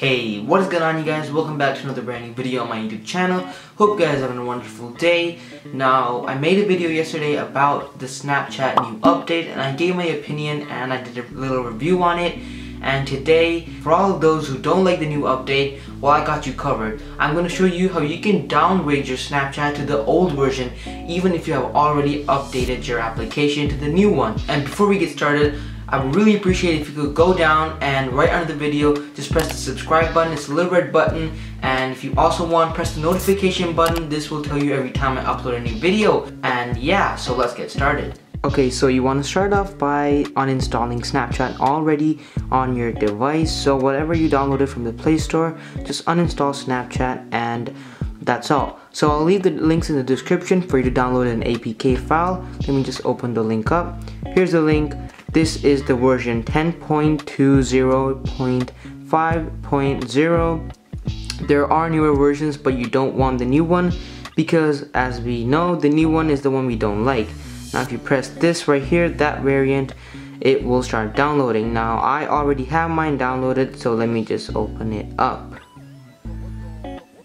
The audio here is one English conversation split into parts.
Hey, what is going on, you guys? Welcome back to another brand new video on my YouTube channel. Hope you guys are having a wonderful day. Now, I made a video yesterday about the Snapchat new update, and I gave my opinion and I did a little review on it. And today, for all of those who don't like the new update, well, I got you covered. I'm going to show you how you can downgrade your Snapchat to the old version even if you have already updated your application to the new one. And before we get started, I would really appreciate it if you could go down and right under the video, just press the subscribe button. It's a little red button. And if you also want, press the notification button. This will tell you every time I upload a new video. And yeah, so let's get started. Okay, so you want to start off by uninstalling Snapchat already on your device. So whatever you downloaded from the Play Store, just uninstall Snapchat and that's all. So I'll leave the links in the description for you to download an APK file. Let me just open the link up. Here's the link. This is the version 10.20.5.0. There are newer versions, but you don't want the new one because, as we know, the new one is the one we don't like. Now if you press this right here, that variant, it will start downloading. Now I already have mine downloaded, so let me just open it up.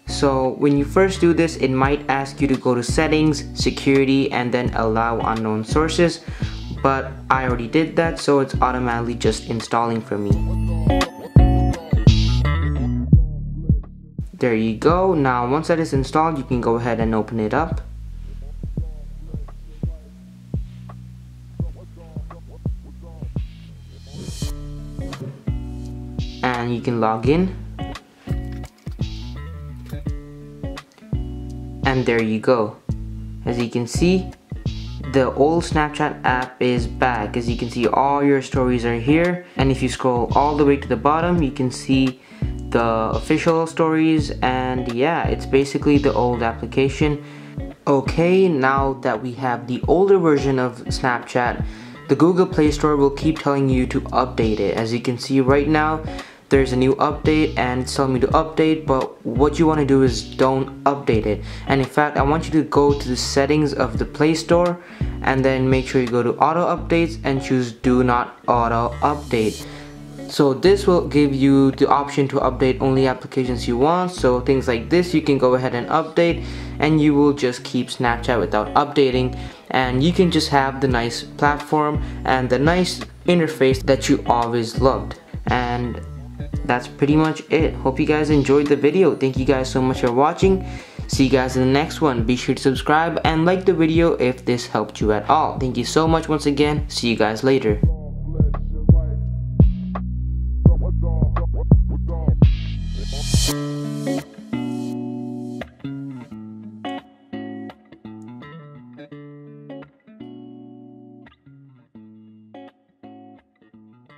So when you first do this, it might ask you to go to settings, security, and then allow unknown sources. But I already did that, so it's automatically just installing for me. There you go. Now once that is installed, you can go ahead and open it up. And you can log in. And there you go. As you can see, the old Snapchat app is back. As you can see, all your stories are here. And if you scroll all the way to the bottom, you can see the official stories. And yeah, it's basically the old application. Okay, now that we have the older version of Snapchat, the Google Play Store will keep telling you to update it. As you can see right now, there's a new update and it's telling me to update, but what you want to do is don't update it. And in fact, I want you to go to the settings of the Play Store and then make sure you go to auto updates and choose do not auto update. So this will give you the option to update only applications you want. So things like this, you can go ahead and update and you will just keep Snapchat without updating, and you can just have the nice platform and the nice interface that you always loved. And that's pretty much it. Hope you guys enjoyed the video. Thank you guys so much for watching. See you guys in the next one. Be sure to subscribe and like the video if this helped you at all. Thank you so much once again. See you guys later.